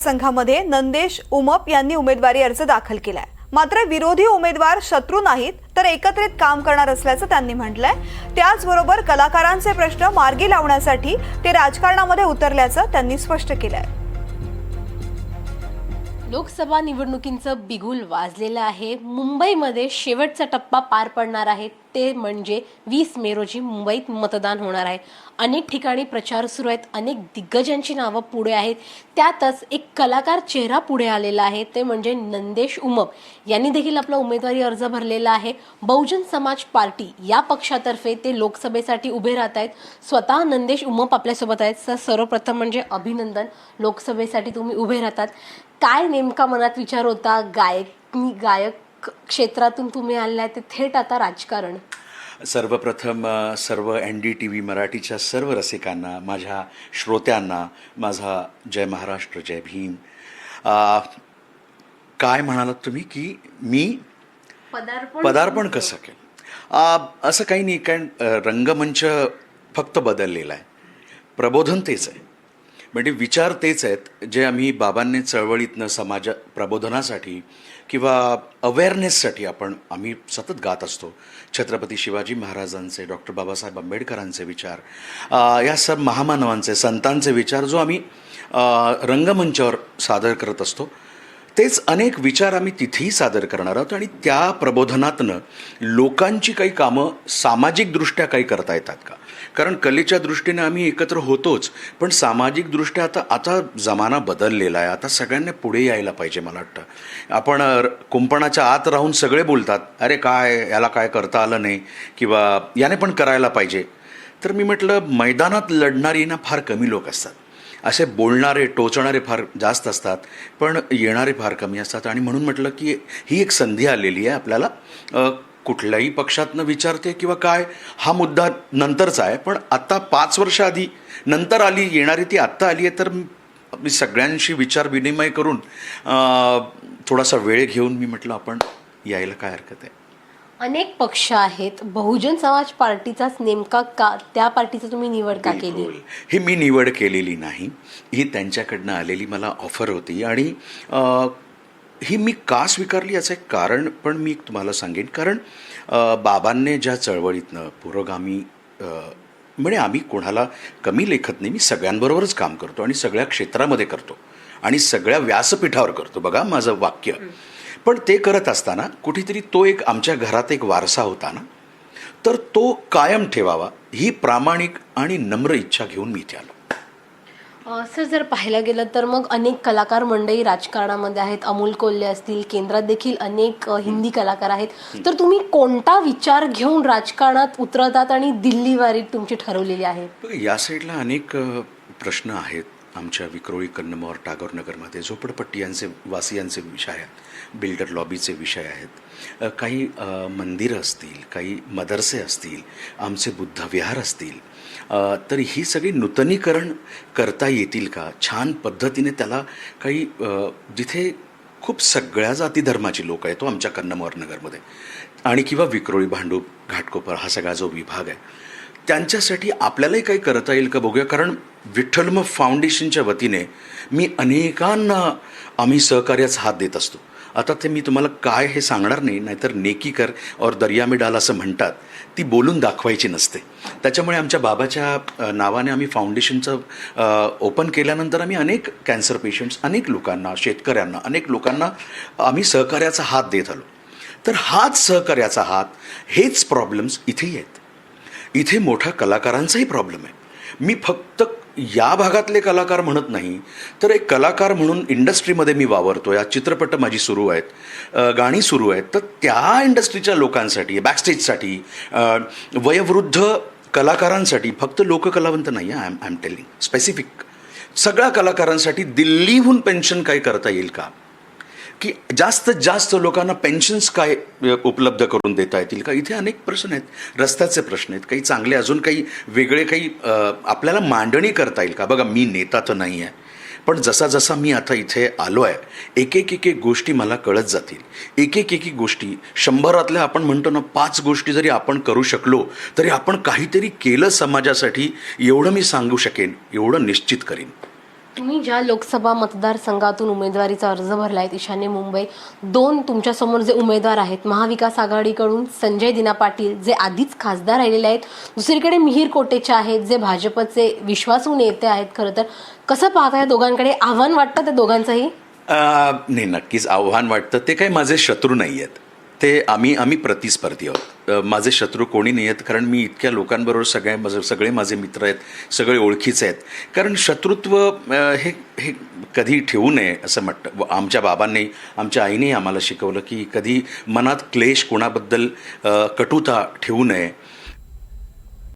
संघामध्ये नंदेश उमप यांनी उमेदवारी अर्ज दाखल केलाय। मात्र विरोधी उमेदवार शत्रू नाहीत तर एकत्रित काम करणार असल्याचं त्यांनी म्हटलंय। त्याचबरोबर कलाकारांचे प्रश्न मार्गी लावण्यासाठी ते राजकारणामध्ये उतरल्याचं त्यांनी स्पष्ट केलंय। लोकसभा निवडणुकींचं बिगुल वाजलेलं आहे। मुंबईमध्ये शेवटचा टप्पा पार पडणार आहे, ते म्हणजे 20 मे रोजी मुंबईत मतदान होणार आहे। अनेक ठिकाणी प्रचार सुरू आहेत, अनेक दिग्गजांची नावं पुढे आहेत। त्यातच एक कलाकार चेहरा पुढे आलेला आहे, ते म्हणजे नंदेश उमप यांनी देखील आपला उमेदवारी अर्ज भरलेला आहे। बहुजन समाज पार्टी या पक्षातर्फे ते लोकसभेसाठी उभे राहत आहेत। स्वतः नंदेश उमप आपल्यासोबत आहेत। सर, सर्वप्रथम म्हणजे अभिनंदन, लोकसभेसाठी तुम्ही उभे राहतात। काय नेमका मनात विचार होता? गायक क्षेत्रातून तुम्ही आलेला आहे, ते थेट आता राजकारण। सर्वप्रथम सर्व NDTV मराठीच्या सर्व रसिकांना, माझ्या श्रोत्यांना माझा जय महाराष्ट्र, जय भीम। काय म्हणालात तुम्ही की मी पदार्पण कसं केलं? असं काही नाही, कारण रंगमंच फक्त बदललेला आहे, प्रबोधन तेच आहे, म्हणजे विचार तेच आहेत जे आम्ही बाबांनी चळवळीतनं समाज प्रबोधनासाठी किंवा अवेअरनेससाठी आम्ही सतत गात असतो। छत्रपती शिवाजी महाराजांचे, डॉक्टर बाबासाहेब आंबेडकरांचे विचार, या सर्व महामानवांचे, संतांचे विचार जो आम्ही रंगमंचावर सादर करत असतो, तेच अनेक विचार आम्ही तिथेही सादर करणार आहोत। आणि त्या प्रबोधनातनं लोकांची काही कामं सामाजिकदृष्ट्या काही करता येतात का? कारण कलेच्या दृष्टीने आम्ही एकत्र होतोच, पण सामाजिकदृष्ट्या आता जमाना बदललेला आहे। आता सगळ्यांनी पुढे यायला पाहिजे। मला वाटतं आपण कुंपणाच्या आत राहून सगळे बोलतात, अरे काय याला काय करता आलं नाही किंवा याने पण करायला पाहिजे। तर मी म्हटलं, मैदानात लढणारी ना फार कमी लोक असतात, असे बोलणारे टोचणारे फार जास्त असतात, पण येणारे फार कमी असतात। आणि म्हणून म्हटलं की ही एक संधी आलेली आहे आपल्याला, कुठल्याही पक्षातनं विचारते किंवा काय, हा मुद्दा नंतरचा आहे, पण आत्ता 5 वर्ष आधी नंतर आली येणारी ती आत्ता आली आहे। तर मी सगळ्यांशी विचार विनिमय करून थोडासा वेळ घेऊन मी म्हटलं आपण यायला काय हरकत आहे। अनेक पक्ष आहेत, बहुजन समाज पार्टीचाच नेमका का, त्या पार्टीचं तुम्ही निवड का केली? ही मी निवड केलेली नाही, ही त्यांच्याकडनं आलेली मला ऑफर होती। आणि ही मी का स्वीकारली याचं एक कारण पण मी तुम्हाला सांगेन। कारण बाबांनी ज्या चळवळीतनं पुरोगामी, म्हणजे आम्ही कोणाला कमी लेखत नाही, मी सगळ्यांबरोबरच काम करतो आणि सगळ्या क्षेत्रामध्ये करतो आणि सगळ्या व्यासपीठावर करतो, बघा माझं वाक्य। पण ते करत असताना कुठेतरी तो एक आमच्या घरात एक वारसा होता ना, तर तो कायम ठेवावा ही प्रामाणिक आणि नम्र इच्छा घेऊन मी इथे आलो। सर, जर पाहायला गेलं तर मग अनेक कलाकार मंडळी राजकारणामध्ये आहेत। अमोल कोल्हे असतील, केंद्रात देखील अनेक हिंदी कलाकार आहेत। तर तुम्ही कोणता विचार घेऊन राजकारणात उतरतात आणि दिल्ली वारी तुमची ठरवलेली आहे? या साईडला अनेक प्रश्न आहेत। आमच्या विक्रोळी, कन्नमोर, टागोरनगरमध्ये झोपडपट्टी वासियांचे विषय आहेत, बिल्डर लॉबीचे विषय आहेत, काही मंदिरं असतील, काही मदरसे असतील, आमचे बुद्धविहार असतील। तर ही सगळी नूतनीकरण करता येतील का छान पद्धतीने? त्याला काही जिथे खूप सगळ्या जाती धर्माची लोक आहेत, तो आमच्या कन्नमोर नगरमध्ये आणि किंवा विक्रोळी, भांडूप, घाटकोपर हा सगळा जो विभाग आहे, त्यांच्यासाठी आपल्यालाही काही करता येईल का बघूया। कारण विठ्ठल फाउंडेशनच्या वतीने मी अनेकांना आम्ही सहकार्याचा हात देत असतो। आता ते मी तुम्हाला काय हे सांगणार नाही, नाहीतर नेकी कर और दर्या में डाल असं म्हणतात, ती बोलून दाखवायची नसते। त्याच्यामुळे आमच्या बाबाच्या नावाने आम्ही फाउंडेशनचं ओपन केल्यानंतर आम्ही अनेक कॅन्सर पेशंट्स, अनेक लोकांना, शेतकऱ्यांना, अनेक लोकांना आम्ही सहकार्याचा हात देत आलो। तर हाच सहकार्याचा हात, हेच प्रॉब्लेम्स इथेही आहेत। इथे मोठा कलाकारांचाही प्रॉब्लेम आहे। मी फक्त या भागातले कलाकार म्हणत नाही, तर एक कलाकार म्हणून इंडस्ट्रीमध्ये मी वावरतो। या चित्रपट माझी सुरू आहेत, गाणी सुरू आहेत, तर त्या इंडस्ट्रीच्या लोकांसाठी, बॅकस्टेजसाठी, वयोवृद्ध कलाकारांसाठी, फक्त लोककलावंत नाही आहे, आय एम टेलिंग स्पेसिफिक, सगळ्या कलाकारांसाठी दिल्लीहून पेन्शन काय करता येईल का, की जास्तीत जास्त लोकांना पेन्शन्स काय उपलब्ध करून देता येतील का? इथे अनेक प्रश्न आहेत, रस्त्याचे प्रश्न आहेत, काही चांगले अजून काही वेगळे काही आपल्याला मांडणी करता येईल का? बघा, मी नेता तर नाही आहे, पण जसा जसा मी आता इथे आलो आहे, एक एक गोष्टी मला कळत जातील। एक गोष्टी 100तल्या आपण म्हणतो ना, 5 गोष्टी जरी आपण करू शकलो तरी आपण काहीतरी केलं समाजासाठी, एवढं मी सांगू शकेन, एवढं निश्चित करीन। तुम्ही ज्या लोकसभा मतदारसंघातून उमेदवारीचा अर्ज भरलाय ईशान्य मुंबई, 2 तुमच्यासमोर जे उमेदवार आहेत महाविकास आघाडीकडून संजय दिना पाटील जे आधीच खासदार राहिलेले आहेत, दुसरीकडे मिहीर कोटेचा आहेत जे भाजपचे विश्वासू नेते आहेत. खरं तर कसं पाहताय दोघांकडे? आव्हान वाटतं त्या दोघांचंही? नाही, नक्कीच आव्हान वाटतं. ते काही माझे शत्रू नाही आहेत, ते आम्ही प्रतिस्पर्धी आहोत. माझे शत्रू कोणी नाही आहेत, कारण मी इतक्या लोकांबरोबर सगळे माझे मित्र आहेत, सगळे ओळखीचे आहेत. कारण शत्रुत्व हे हे कधी ठेवू नये असं म्हटतं. आमच्या बाबांनी, आमच्या आईने आम्हाला शिकवलं की कधी मनात क्लेश, कोणाबद्दल कटुता ठेवू नये.